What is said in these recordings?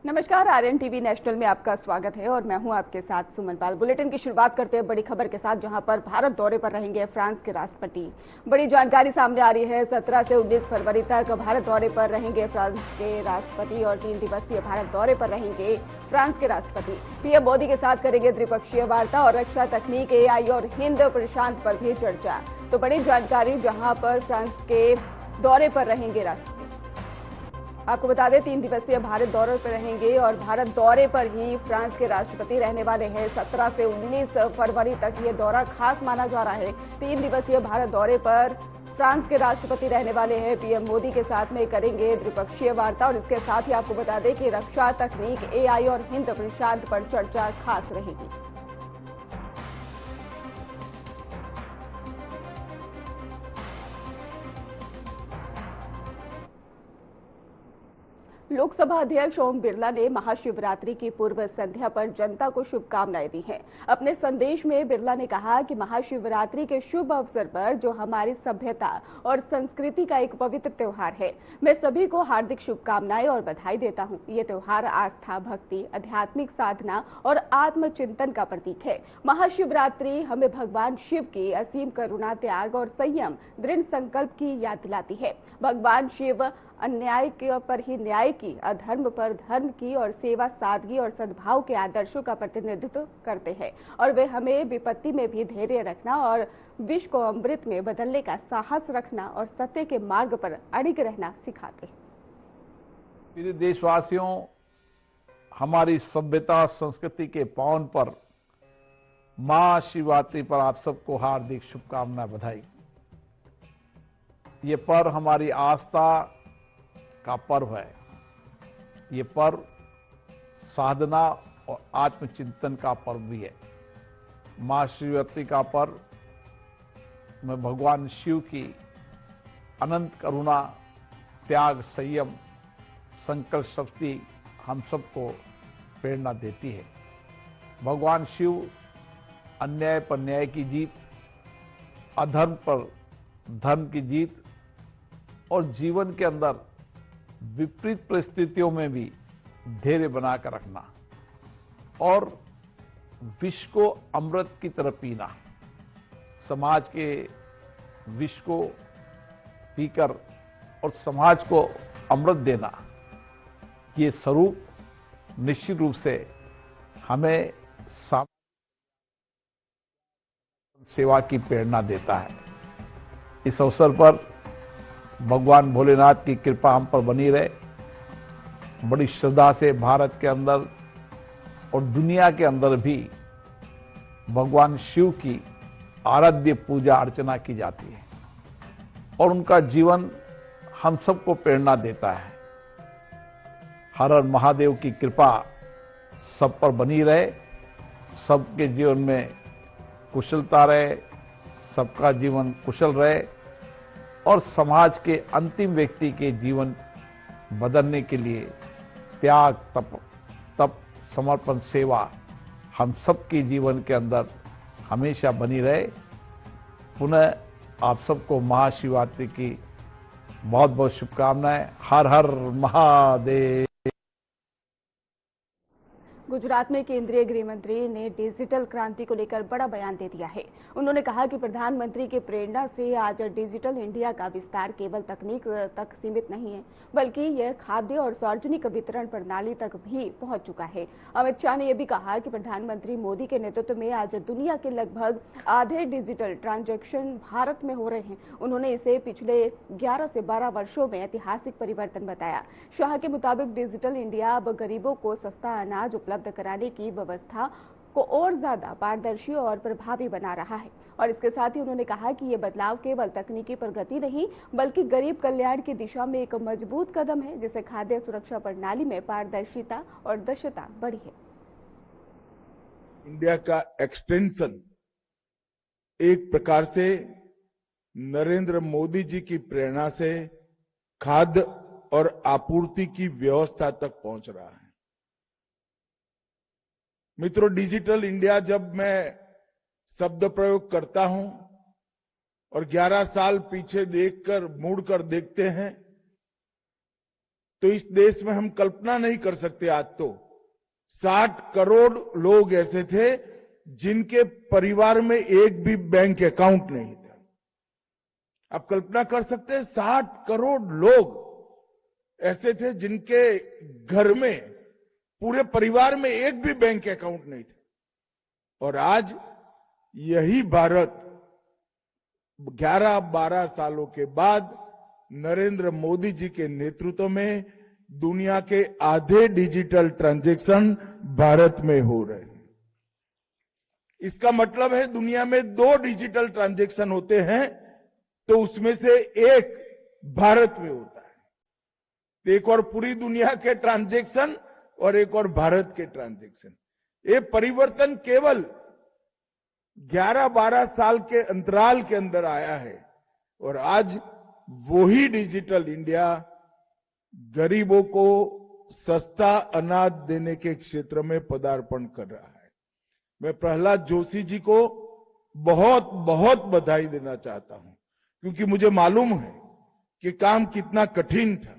नमस्कार, RN TV national में आपका स्वागत है और मैं हूं आपके साथ सुमन पाल। बुलेटिन की शुरुआत करते हैं बड़ी खबर के साथ, जहां पर भारत दौरे पर रहेंगे फ्रांस के राष्ट्रपति। बड़ी जानकारी सामने आ रही है। 17 से 19 फरवरी तक भारत दौरे पर रहेंगे फ्रांस के राष्ट्रपति और 3 दिवसीय भारत दौरे पर रहेंगे फ्रांस के राष्ट्रपति। पीएम मोदी के साथ करेंगे द्विपक्षीय वार्ता और रक्षा तकनीक, एआई और हिंद प्रशांत पर भी चर्चा। तो बड़ी जानकारी, जहां पर फ्रांस के दौरे पर रहेंगे राष्ट्रपति। आपको बता दें, 3 दिवसीय भारत दौरे पर रहेंगे और भारत दौरे पर ही फ्रांस के राष्ट्रपति रहने वाले हैं। 17 से 19 फरवरी तक ये दौरा खास माना जा रहा है। 3 दिवसीय भारत दौरे पर फ्रांस के राष्ट्रपति रहने वाले हैं। पीएम मोदी के साथ में करेंगे द्विपक्षीय वार्ता और इसके साथ ही आपको बता दें कि रक्षा तकनीक, एआई और हिंद प्रशांत पर चर्चा खास रहेगी। लोकसभा अध्यक्ष ओम बिरला ने महाशिवरात्रि की पूर्व संध्या पर जनता को शुभकामनाएं दी हैं। अपने संदेश में बिरला ने कहा कि महाशिवरात्रि के शुभ अवसर पर, जो हमारी सभ्यता और संस्कृति का एक पवित्र त्योहार है, मैं सभी को हार्दिक शुभकामनाएं और बधाई देता हूं। ये त्योहार आस्था, भक्ति, आध्यात्मिक साधना और आत्मचिंतन का प्रतीक है। महाशिवरात्रि हमें भगवान शिव की असीम करुणा, त्याग और संयम, दृढ़ संकल्प की याद दिलाती है। भगवान शिव अन्याय पर ही न्याय की, अधर्म पर धर्म की और सेवा, सादगी और सद्भाव के आदर्शों का प्रतिनिधित्व करते हैं और वे हमें विपत्ति में भी धैर्य रखना और विष को अमृत में बदलने का साहस रखना और सत्य के मार्ग पर अड़िग रहना सिखाते हैं। मेरे देशवासियों, हमारी सभ्यता संस्कृति के पावन पर महाशिवरात्रि पर आप सबको हार्दिक शुभकामनाएं, बधाई। ये पर्व हमारी आस्था का पर्व है। ये पर्व साधना और आत्मचिंतन का पर्व भी है। महाशिवरात्रि का पर्व में भगवान शिव की अनंत करुणा, त्याग, संयम, संकल्प शक्ति हम सबको प्रेरणा देती है। भगवान शिव अन्याय पर न्याय की जीत, अधर्म पर धर्म की जीत और जीवन के अंदर विपरीत परिस्थितियों में भी धैर्य बनाकर रखना और विष को अमृत की तरह पीना, समाज के विष को पीकर और समाज को अमृत देना, ये स्वरूप निश्चित रूप से हमें सेवा की प्रेरणा देता है। इस अवसर पर भगवान भोलेनाथ की कृपा हम पर बनी रहे। बड़ी श्रद्धा से भारत के अंदर और दुनिया के अंदर भी भगवान शिव की आराध्य पूजा अर्चना की जाती है और उनका जीवन हम सबको प्रेरणा देता है। हर हर महादेव की कृपा सब पर बनी रहे, सबके जीवन में कुशलता रहे, सबका जीवन कुशल रहे और समाज के अंतिम व्यक्ति के जीवन बदलने के लिए त्याग, तप, समर्पण, सेवा हम सबके जीवन के अंदर हमेशा बनी रहे। पुनः आप सबको महाशिवरात्रि की बहुत बहुत शुभकामनाएं। हर हर महादेव। गुजरात में केंद्रीय गृह मंत्री ने डिजिटल क्रांति को लेकर बड़ा बयान दे दिया है। उन्होंने कहा कि प्रधानमंत्री की प्रेरणा से आज डिजिटल इंडिया का विस्तार केवल तकनीक तक सीमित नहीं है, बल्कि यह खाद्य और सार्वजनिक वितरण प्रणाली तक भी पहुंच चुका है। अमित शाह ने यह भी कहा कि प्रधानमंत्री मोदी के नेतृत्व में आज दुनिया के लगभग आधे डिजिटल ट्रांजैक्शन भारत में हो रहे हैं। उन्होंने इसे पिछले 11 से 12 वर्षों में ऐतिहासिक परिवर्तन बताया। शाह के मुताबिक डिजिटल इंडिया अब गरीबों को सस्ता अनाज उपलब्ध कराने की व्यवस्था को और ज्यादा पारदर्शी और प्रभावी बना रहा है और इसके साथ ही उन्होंने कहा कि ये बदलाव केवल तकनीकी प्रगति नहीं, बल्कि गरीब कल्याण की दिशा में एक मजबूत कदम है, जिससे खाद्य सुरक्षा प्रणाली में पारदर्शिता और दक्षता बढ़ी है। इंडिया का एक्सटेंशन एक प्रकार से नरेंद्र मोदी जी की प्रेरणा से खाद्य और आपूर्ति की व्यवस्था तक पहुंच रहा है। मित्रों, डिजिटल इंडिया जब मैं शब्द प्रयोग करता हूं और 11 साल पीछे देखकर मुड़कर देखते हैं तो इस देश में हम कल्पना नहीं कर सकते। आज तो 60 करोड़ लोग ऐसे थे जिनके परिवार में एक भी बैंक अकाउंट नहीं था। आप कल्पना कर सकते हैं, 60 करोड़ लोग ऐसे थे जिनके घर में, पूरे परिवार में एक भी बैंक अकाउंट नहीं था। और आज यही भारत 11-12 सालों के बाद नरेंद्र मोदी जी के नेतृत्व में दुनिया के आधे डिजिटल ट्रांजैक्शन भारत में हो रहे हैं। इसका मतलब है दुनिया में 2 डिजिटल ट्रांजैक्शन होते हैं तो उसमें से एक भारत में होता है। एक और पूरी दुनिया के ट्रांजैक्शन और एक और भारत के ट्रांजैक्शन। ये परिवर्तन केवल 11-12 साल के अंतराल के अंदर आया है और आज वही डिजिटल इंडिया गरीबों को सस्ता अनाज देने के क्षेत्र में पदार्पण कर रहा है। मैं प्रहलाद जोशी जी को बहुत बहुत बधाई देना चाहता हूं, क्योंकि मुझे मालूम है कि काम कितना कठिन था,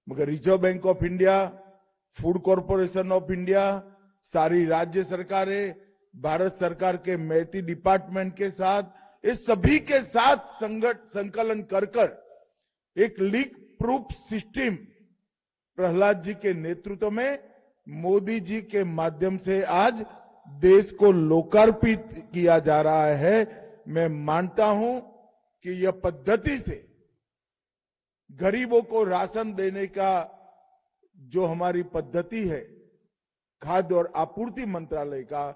मगर reserve bank of India, food corporation of India, सारी राज्य सरकारें, भारत सरकार के मैती डिपार्टमेंट के साथ, इस सभी के साथ संकलन कर एक leak proof system Prahlad ji के नेतृत्व में मोदी जी के माध्यम से आज देश को लोकार्पित किया जा रहा है। मैं मानता हूं कि यह पद्धति से गरीबों को राशन देने का जो हमारी पद्धति है खाद्य और आपूर्ति मंत्रालय का,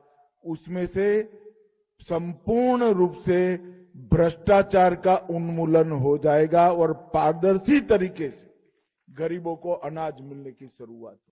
उसमें से संपूर्ण रूप से भ्रष्टाचार का उन्मूलन हो जाएगा और पारदर्शी तरीके से गरीबों को अनाज मिलने की शुरुआत होगी।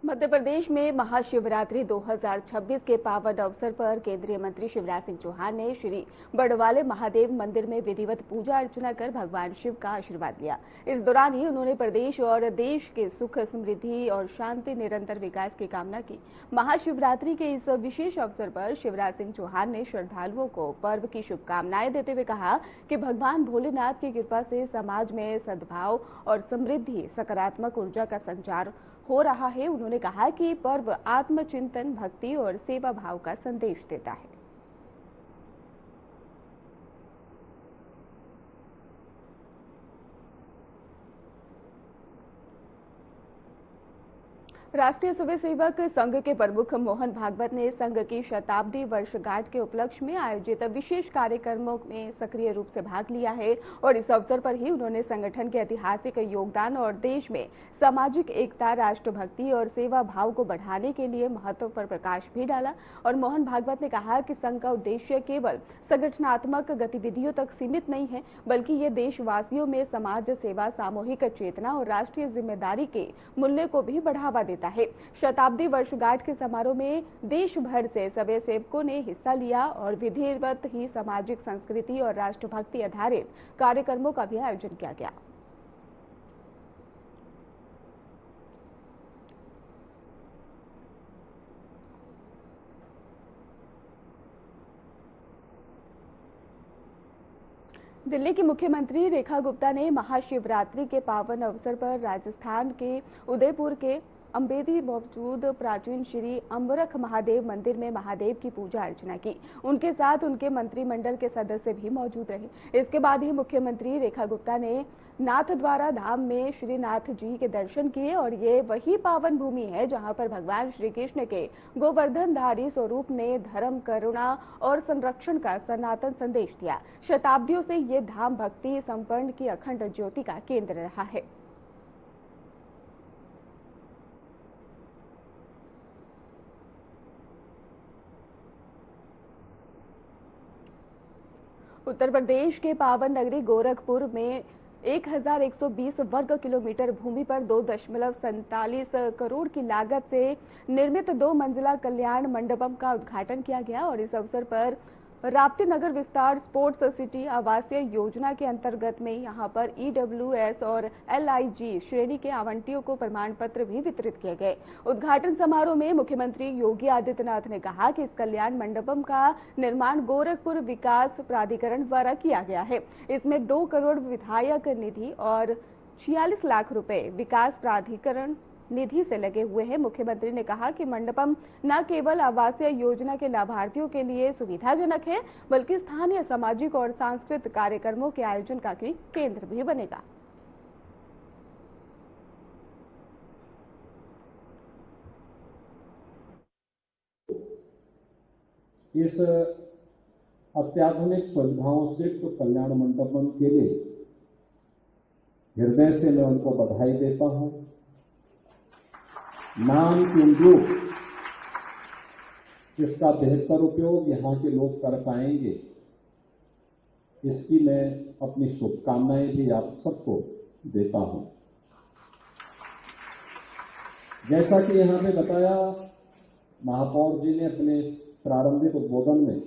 मध्य प्रदेश में महाशिवरात्रि 2026 के पावन अवसर पर केंद्रीय मंत्री शिवराज सिंह चौहान ने श्री बड़वाले महादेव मंदिर में विधिवत पूजा अर्चना कर भगवान शिव का आशीर्वाद लिया। इस दौरान ही उन्होंने प्रदेश और देश के सुख, समृद्धि और शांति, निरंतर विकास की कामना की। महाशिवरात्रि के इस विशेष अवसर पर शिवराज सिंह चौहान ने श्रद्धालुओं को पर्व की शुभकामनाएं देते हुए कहा कि भगवान भोलेनाथ की कृपा से समाज में सद्भाव और समृद्धि, सकारात्मक ऊर्जा का संचार हो रहा है। उन्होंने कहा कि पर्व आत्मचिंतन, भक्ति और सेवा भाव का संदेश देता है। राष्ट्रीय स्वयंसेवक संघ के प्रमुख मोहन भागवत ने संघ की शताब्दी वर्षगांठ के उपलक्ष्य में आयोजित विशेष कार्यक्रमों में सक्रिय रूप से भाग लिया है और इस अवसर पर ही उन्होंने संगठन के ऐतिहासिक योगदान और देश में सामाजिक एकता, राष्ट्रभक्ति और सेवा भाव को बढ़ाने के लिए महत्व पर प्रकाश भी डाला। और मोहन भागवत ने कहा कि संघ का उद्देश्य केवल संगठनात्मक गतिविधियों तक सीमित नहीं है, बल्कि ये देशवासियों में समाज सेवा, सामूहिक चेतना और राष्ट्रीय जिम्मेदारी के मूल्य को भी बढ़ावा देता है। शताब्दी वर्षगांठ के समारोह में देश भर से स्वयंसेवकों ने हिस्सा लिया और विधिवत ही सामाजिक संस्कृति और राष्ट्रभक्ति आधारित कार्यक्रमों का भी आयोजन किया गया। दिल्ली की मुख्यमंत्री रेखा गुप्ता ने महाशिवरात्रि के पावन अवसर पर राजस्थान के उदयपुर के अम्बेदी मौजूद प्राचीन श्री अम्बरख महादेव मंदिर में महादेव की पूजा अर्चना की। उनके साथ उनके मंत्रिमंडल के सदस्य भी मौजूद रहे। इसके बाद ही मुख्यमंत्री रेखा गुप्ता ने नाथद्वारा धाम में श्रीनाथ जी के दर्शन किए और ये वही पावन भूमि है जहां पर भगवान श्री कृष्ण के गोवर्धनधारी स्वरूप ने धर्म, करुणा और संरक्षण का सनातन संदेश दिया। शताब्दियों से ये धाम भक्ति संपन्न की अखंड ज्योति का केंद्र रहा है। उत्तर प्रदेश के पावन नगरी गोरखपुर में 1120 वर्ग किलोमीटर भूमि पर 2.47 करोड़ की लागत से निर्मित 2 मंजिला कल्याण मंडपम का उद्घाटन किया गया और इस अवसर पर राप्ती नगर विस्तार स्पोर्ट्स सिटी आवासीय योजना के अंतर्गत में यहां पर ईडब्ल्यूएस और एलआईजी श्रेणी के आवंटियों को प्रमाण पत्र भी वितरित किए गए। उद्घाटन समारोह में मुख्यमंत्री योगी आदित्यनाथ ने कहा कि इस कल्याण मंडपम का निर्माण गोरखपुर विकास प्राधिकरण द्वारा किया गया है। इसमें 2 करोड़ विधायक निधि और 46 लाख रुपए विकास प्राधिकरण निधि से लगे हुए हैं। मुख्यमंत्री ने कहा कि मंडपम न केवल आवासीय योजना के लाभार्थियों के लिए सुविधाजनक है, बल्कि स्थानीय सामाजिक और सांस्कृतिक कार्यक्रमों के आयोजन का भी केंद्र भी बनेगा। इस अत्याधुनिक सुविधाओं से युक्त कल्याण मंडपम के लिए हृदय से मैं उनको बधाई देता हूं। नाम के अनुरूप इसका बेहतर उपयोग यहां के लोग कर पाएंगे, इसकी मैं अपनी शुभकामनाएं भी आप सबको देता हूं। जैसा कि यहां पे बताया, महापौर जी ने अपने प्रारंभिक उद्बोधन में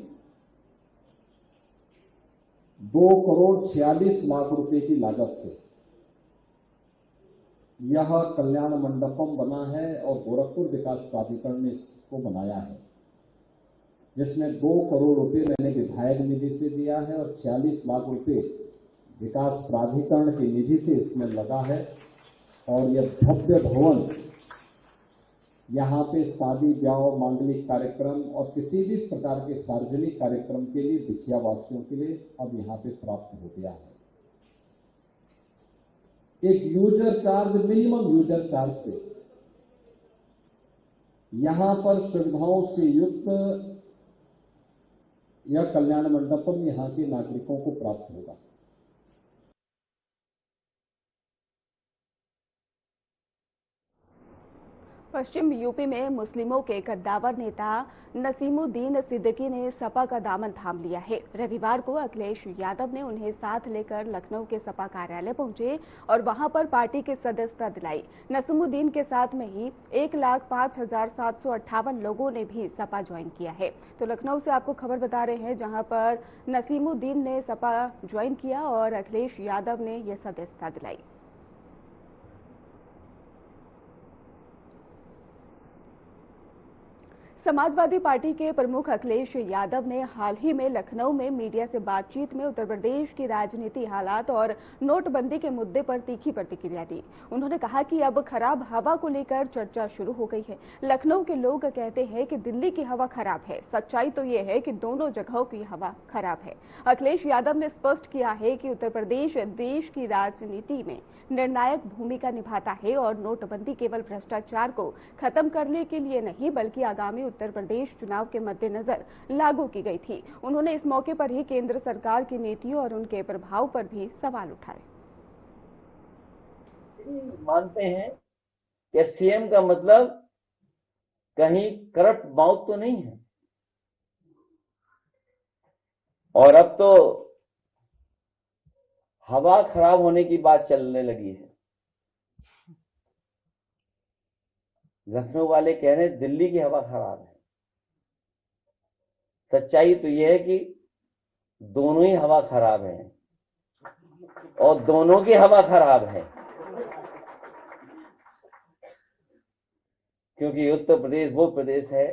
2 करोड़ 46 लाख रुपए की लागत से यह कल्याण मंडपम बना है और गोरखपुर विकास प्राधिकरण ने इसको बनाया है, जिसमें 2 करोड़ रुपए मैंने विधायक निधि से दिया है और 46 लाख रुपए विकास प्राधिकरण की निधि से इसमें लगा है। और यह भव्य भवन यहां पे शादी ब्याह मांगलिक कार्यक्रम और किसी भी प्रकार के सार्वजनिक कार्यक्रम के लिए बिछिया वासियों के लिए अब यहां पे प्राप्त हो गया है। एक user charge, minimum user charge पे यहां पर सुविधाओं से युक्त यह कल्याण मंडपम यहां के नागरिकों को प्राप्त होगा। पश्चिम यूपी में मुस्लिमों के कद्दावर नेता नसीमुद्दीन सिद्दीकी ने सपा का दामन थाम लिया है। रविवार को अखिलेश यादव ने उन्हें साथ लेकर लखनऊ के सपा कार्यालय पहुंचे और वहां पर पार्टी की सदस्यता दिलाई। नसीमुद्दीन के साथ में ही 1,05,758 लोगों ने भी सपा ज्वाइन किया है। तो लखनऊ से आपको खबर बता रहे हैं, जहां पर नसीमुद्दीन ने सपा ज्वाइन किया और अखिलेश यादव ने यह सदस्यता दिलाई। समाजवादी पार्टी के प्रमुख अखिलेश यादव ने हाल ही में लखनऊ में मीडिया से बातचीत में उत्तर प्रदेश की राजनीति हालात और नोटबंदी के मुद्दे पर तीखी प्रतिक्रिया दी। उन्होंने कहा कि अब खराब हवा को लेकर चर्चा शुरू हो गई है। लखनऊ के लोग कहते हैं कि दिल्ली की हवा खराब है, सच्चाई तो ये है कि दोनों जगहों की हवा खराब है। अखिलेश यादव ने स्पष्ट किया है कि उत्तर प्रदेश देश की राजनीति में निर्णायक भूमिका निभाता है और नोटबंदी केवल भ्रष्टाचार को खत्म करने के लिए नहीं, बल्कि आगामी उत्तर प्रदेश चुनाव के मद्देनजर लागू की गई थी। उन्होंने इस मौके पर ही केंद्र सरकार की नीतियों और उनके प्रभाव पर भी सवाल उठाए। मानते हैं कि सीएम का मतलब कहीं करप्ट माउथ तो नहीं है, और अब तो हवा खराब होने की बात चलने लगी है। लखनऊ वाले कह रहे हैं दिल्ली की हवा खराब है। सच्चाई तो यह है कि दोनों ही हवा खराब है और दोनों की हवा खराब है, क्योंकि उत्तर प्रदेश वो प्रदेश है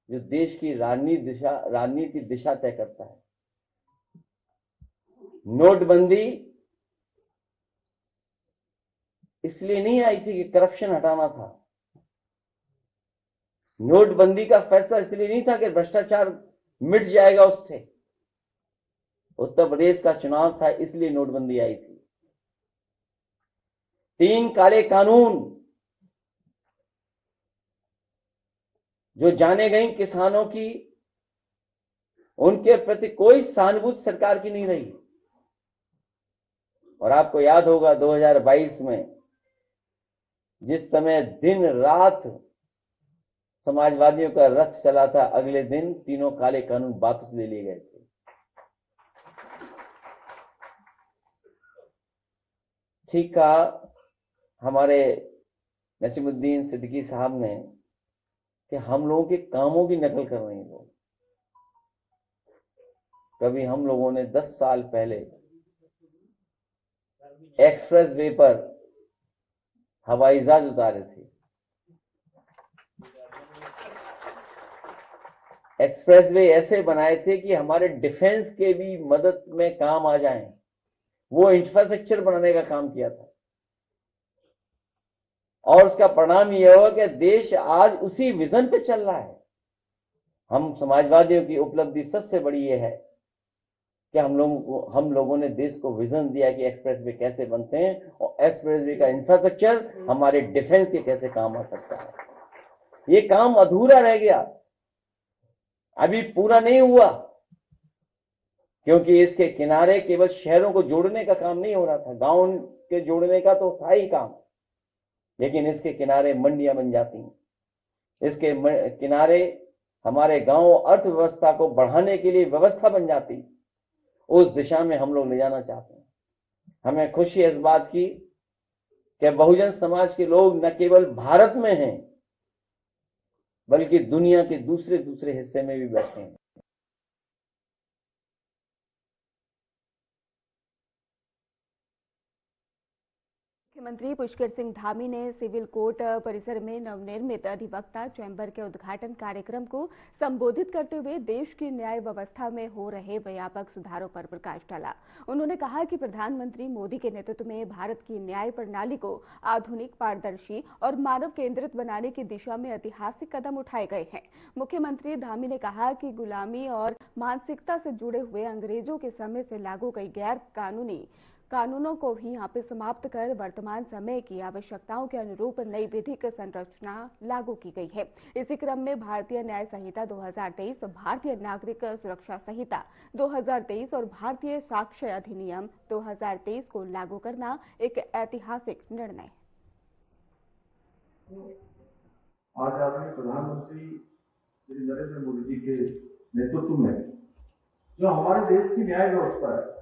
जो देश की राजनीति दिशा तय करता है। नोटबंदी इसलिए नहीं आई थी कि करप्शन हटाना था। नोटबंदी का फैसला इसलिए नहीं था कि भ्रष्टाचार मिट जाएगा उससे। उत्तर प्रदेश का चुनाव था, इसलिए नोटबंदी आई थी। 3 काले कानून जो जाने गई किसानों की, उनके प्रति कोई सहानुभूति सरकार की नहीं रही। और आपको याद होगा 2022 में जिस समय दिन रात समाजवादियों का रथ चला था, अगले दिन तीनों काले कानून वापस ले लिए गए थे। ठीक कहा हमारे नसीमुद्दीन सिद्दीकी साहब ने कि हम लोगों के कामों की नकल कर रहे हैं लोग। कभी हम लोगों ने 10 साल पहले एक्सप्रेस वे पर हवाई जहाज उतारे थे। एक्सप्रेस वे ऐसे बनाए थे कि हमारे डिफेंस के भी मदद में काम आ जाएं। वो इंफ्रास्ट्रक्चर बनाने का काम किया था और उसका परिणाम यह हुआ कि देश आज उसी विजन पे चल रहा है। हम समाजवादियों की उपलब्धि सबसे बड़ी यह है कि हम लोगों ने देश को विजन दिया कि एक्सप्रेस वे कैसे बनते हैं और एक्सप्रेस वे का इंफ्रास्ट्रक्चर हमारे डिफेंस के कैसे काम आ सकता है। ये काम अधूरा रह गया, अभी पूरा नहीं हुआ, क्योंकि इसके किनारे केवल शहरों को जोड़ने का काम नहीं हो रहा था, गांव के जोड़ने का तो था ही काम, लेकिन इसके किनारे मंडियां बन जाती हैं, इसके किनारे हमारे गांव अर्थव्यवस्था को बढ़ाने के लिए व्यवस्था बन जाती। उस दिशा में हम लोग ले जाना चाहते हैं। हमें खुशी है इस बात की कि बहुजन समाज के लोग न केवल भारत में हैं बल्कि दुनिया के दूसरे हिस्से में भी बैठे हैं। मुख्यमंत्री पुष्कर सिंह धामी ने सिविल कोर्ट परिसर में नवनिर्मित अधिवक्ता चैंबर के उद्घाटन कार्यक्रम को संबोधित करते हुए देश की न्याय व्यवस्था में हो रहे व्यापक सुधारों पर प्रकाश डाला। उन्होंने कहा कि प्रधानमंत्री मोदी के नेतृत्व में भारत की न्याय प्रणाली को आधुनिक, पारदर्शी और मानव केंद्रित बनाने की दिशा में ऐतिहासिक कदम उठाए गए हैं। मुख्यमंत्री धामी ने कहा कि गुलामी और मानसिकता से जुड़े हुए अंग्रेजों के समय से लागू कई गैर कानूनी कानूनों को भी यहाँ पे समाप्त कर वर्तमान समय की आवश्यकताओं के अनुरूप नई विधिक संरचना लागू की गई है। इसी क्रम में भारतीय न्याय संहिता 2023, भारतीय नागरिक सुरक्षा संहिता 2023 और भारतीय साक्ष्य अधिनियम 2023 को लागू करना एक ऐतिहासिक निर्णय। आज आदरणीय प्रधानमंत्री श्री नरेंद्र मोदी जी के नेतृत्व में जो हमारे देश की न्याय व्यवस्था है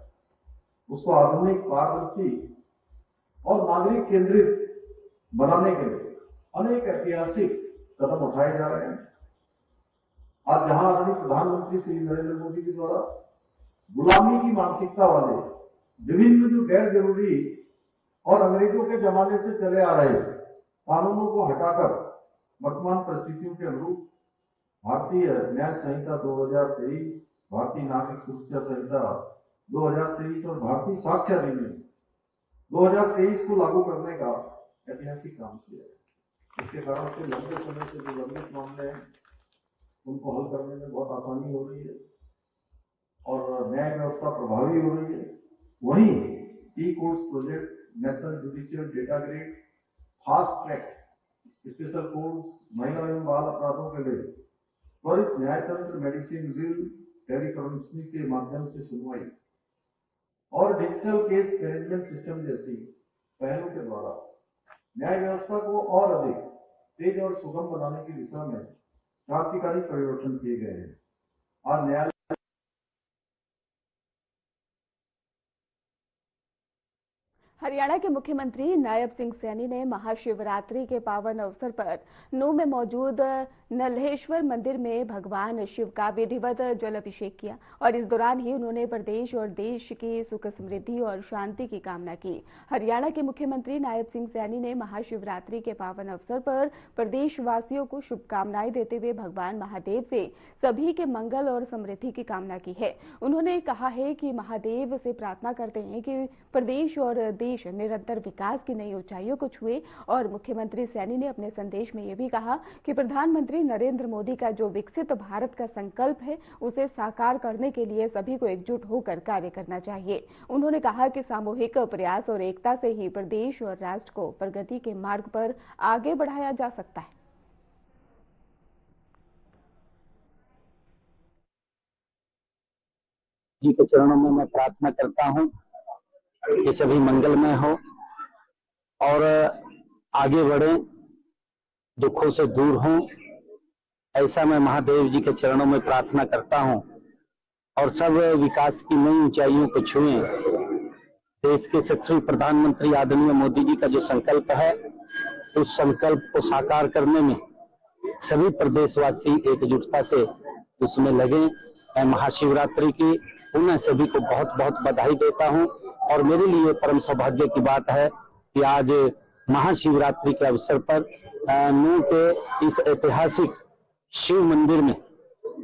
उसको आधुनिक, पारदर्शी और नागरिक केंद्रित बनाने के लिए अनेक ऐतिहासिक कदम उठाए जा रहे हैं। आज जहां आदरणीय प्रधानमंत्री श्री नरेंद्र मोदी जी द्वारा गुलामी की मानसिकता वाले विभिन्न जो गैर जरूरी और अंग्रेजों के जमाने से चले आ रहे कानूनों को हटाकर वर्तमान परिस्थितियों के अनुरूप भारतीय न्याय संहिता 2023, भारतीय नागरिक सुरक्षा संहिता 2023 और भारतीय साक्ष्य अधिनियम 2023 को लागू करने का ऐतिहासिक काम किया है। इसके कारण से लंबे समय से जो लंबित मामले हैं उनको हल करने में बहुत आसानी हो रही है और न्याय व्यवस्था प्रभावी हो रही है। वहीं e courts project, national judicial data grid, fast track special courts, महिला एवं बाल अपराधों के लिए त्वरित न्यायतंत्र, मेडिसिन बिल, टेलीकॉन्फ्रेंसिंग के माध्यम से सुनवाई और डिजिटल केस मैनेजमेंट सिस्टम जैसी पहलों के द्वारा न्याय व्यवस्था को और अधिक तेज और सुगम बनाने की दिशा में क्रांतिकारी परिवर्तन किए गए हैं। आज न्यायालय हरियाणा के मुख्यमंत्री नायब सिंह सैनी ने महाशिवरात्रि के पावन अवसर पर नूंह में मौजूद नल्हेश्वर मंदिर में भगवान शिव का विधिवत जल अभिषेक किया और इस दौरान ही उन्होंने प्रदेश और देश की सुख समृद्धि और शांति की कामना की। हरियाणा के मुख्यमंत्री नायब सिंह सैनी ने महाशिवरात्रि के पावन अवसर पर प्रदेशवासियों को शुभकामनाएं देते हुए भगवान महादेव से सभी के मंगल और समृद्धि की कामना की है। उन्होंने कहा है कि महादेव से प्रार्थना करते हैं कि प्रदेश और देश निरंतर विकास की नई ऊंचाइयों को छुए और मुख्यमंत्री सैनी ने अपने संदेश में यह भी कहा कि प्रधानमंत्री नरेंद्र मोदी का जो विकसित भारत का संकल्प है उसे साकार करने के लिए सभी को एकजुट होकर कार्य करना चाहिए। उन्होंने कहा कि सामूहिक प्रयास और एकता से ही प्रदेश और राष्ट्र को प्रगति के मार्ग पर आगे बढ़ाया जा सकता है। जी के चरणों में मैं प्रार्थना करता हूं कि सभी मंगलमय हो और आगे बढ़े, दुखों से दूर हों, ऐसा मैं महादेव जी के चरणों में प्रार्थना करता हूं और सब विकास की नई ऊंचाइयों को छुएं। देश के यशस्वी प्रधानमंत्री आदरणीय मोदी जी का जो संकल्प है उस संकल्प को साकार करने में सभी प्रदेशवासी एकजुटता से उसमें लगे महाशिवरात्रि की पुनः सभी को बहुत बहुत बधाई देता हूं। और मेरे लिए परम सौभाग्य की बात है कि आज महाशिवरात्रि के अवसर पर नूंह के इस ऐतिहासिक शिव मंदिर में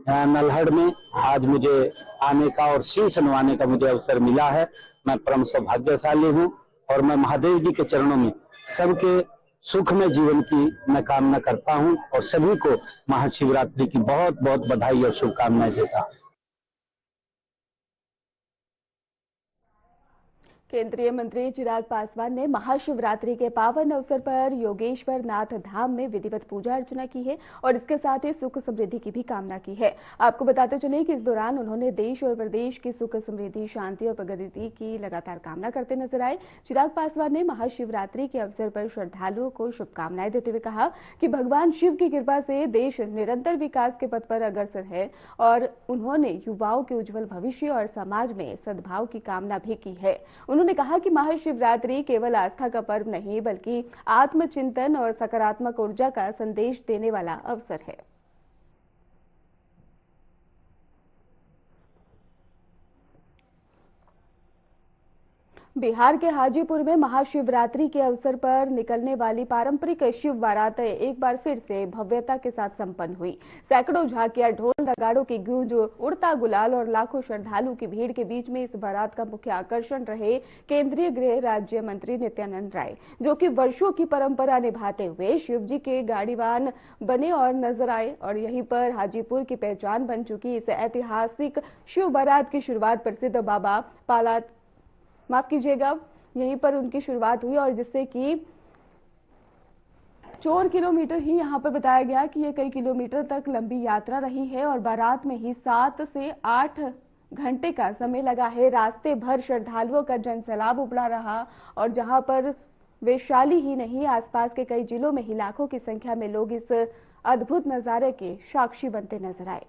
नल्हड़ में आज मुझे आने का और शीश नवाने का मुझे अवसर मिला है। मैं परम सौभाग्यशाली हूं और मैं महादेव जी के चरणों में सबके सुखमय जीवन की मैं कामना करता हूं और सभी को महाशिवरात्रि की बहुत बहुत बधाई और शुभकामनाएं देता हूं। केंद्रीय मंत्री चिराग पासवान ने महाशिवरात्रि के पावन अवसर पर योगेश्वर नाथ धाम में विधिवत पूजा अर्चना की है और इसके साथ ही सुख समृद्धि की भी कामना की है। आपको बताते चले कि इस दौरान उन्होंने देश और प्रदेश की सुख समृद्धि, शांति और प्रगति की लगातार कामना करते नजर आए। चिराग पासवान ने महाशिवरात्रि के अवसर पर श्रद्धालुओं को शुभकामनाएं देते हुए कहा कि भगवान शिव की कृपा से देश निरंतर विकास के पथ पर अग्रसर है और उन्होंने युवाओं के उज्जवल भविष्य और समाज में सद्भाव की कामना भी की है। उन्होंने कहा कि महाशिवरात्रि केवल आस्था का पर्व नहीं बल्कि आत्मचिंतन और सकारात्मक ऊर्जा का संदेश देने वाला अवसर है। बिहार के हाजीपुर में महाशिवरात्रि के अवसर पर निकलने वाली पारंपरिक शिव बारात एक बार फिर से भव्यता के साथ संपन्न हुई। सैकड़ों झांकियां, ढोल नगाड़ों की गूंज, उड़ता गुलाल और लाखों श्रद्धालुओं की भीड़ के बीच में इस बारात का मुख्य आकर्षण रहे केंद्रीय गृह राज्य मंत्री नित्यानंद राय, जो कि वर्षों की परंपरा निभाते हुए शिव जी के गाड़ीवान बने और नजर आए। और यहीं पर हाजीपुर की पहचान बन चुकी इस ऐतिहासिक शिव बारात की शुरुआत प्रसिद्ध बाबा पाला यहीं पर उनकी शुरुआत हुई और जिससे कि 4 किलोमीटर ही यहां पर बताया गया कि ये कई किलोमीटर तक लंबी यात्रा रही है और बारात में ही 7 से 8 घंटे का समय लगा है। रास्ते भर श्रद्धालुओं का जनसैलाब उमड़ा रहा और जहां पर वैशाली ही नहीं, आसपास के कई जिलों में ही लाखों की संख्या में लोग इस अद्भुत नजारे के साक्षी बनते नजर आए।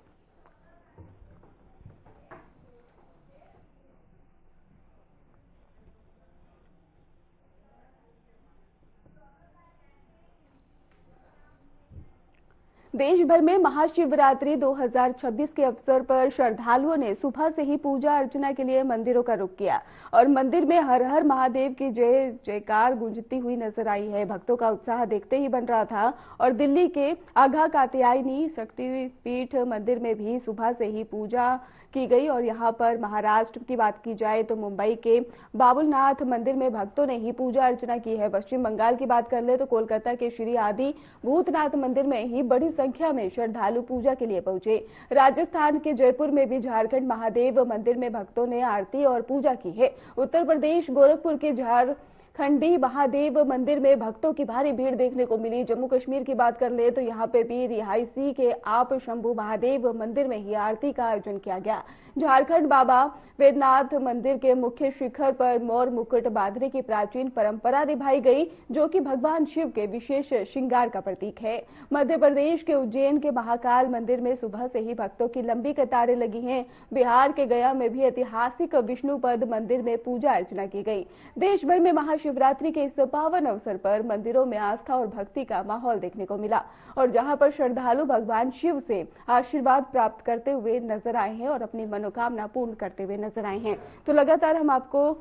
देश भर में महाशिवरात्रि 2026 के अवसर पर श्रद्धालुओं ने सुबह से ही पूजा अर्चना के लिए मंदिरों का रुख किया और मंदिर में हर हर महादेव की जय जयकार गूंजती हुई नजर आई है। भक्तों का उत्साह देखते ही बन रहा था और दिल्ली के आघा कात्यायनी शक्तिपीठ मंदिर में भी सुबह से ही पूजा की गई। और यहां पर महाराष्ट्र की बात की जाए तो मुंबई के बाबुलनाथ मंदिर में भक्तों ने ही पूजा अर्चना की है। पश्चिम बंगाल की बात कर ले तो कोलकाता के श्री आदि भूतनाथ मंदिर में ही बड़ी संख्या में श्रद्धालु पूजा के लिए पहुंचे। राजस्थान के जयपुर में भी झारखंड महादेव मंदिर में भक्तों ने आरती और पूजा की है। उत्तर प्रदेश गोरखपुर के झारखंडी महादेव मंदिर में भक्तों की भारी भीड़ देखने को मिली। जम्मू कश्मीर की बात कर ले तो यहाँ पे भी रिहायशी के आप शंभू महादेव मंदिर में ही आरती का आयोजन किया गया। झारखंड बाबा वेदनाथ मंदिर के मुख्य शिखर पर मोर मुकुट बांधने की प्राचीन परंपरा निभाई गई, जो कि भगवान शिव के विशेष श्रृंगार का प्रतीक है। मध्य प्रदेश के उज्जैन के महाकाल मंदिर में सुबह से ही भक्तों की लंबी कतारें लगी हैं। बिहार के गया में भी ऐतिहासिक विष्णुपद मंदिर में पूजा अर्चना की गई। देश भर में महाशिवरात्रि के इस पावन अवसर पर मंदिरों में आस्था और भक्ति का माहौल देखने को मिला और जहां पर श्रद्धालु भगवान शिव से आशीर्वाद प्राप्त करते हुए नजर आए हैं और अपनी मनोकामना पूर्ण करते हुए नजर आए हैं। तो लगातार हम आपको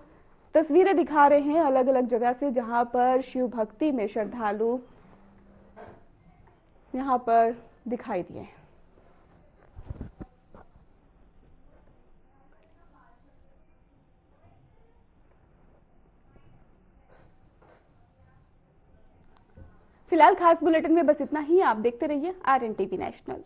तस्वीरें दिखा रहे हैं अलग अलग जगह से, जहां पर शिव भक्ति में श्रद्धालु यहां पर दिखाई दिए। फिलहाल खास बुलेटिन में बस इतना ही। आप देखते रहिए RNTV नेशनल।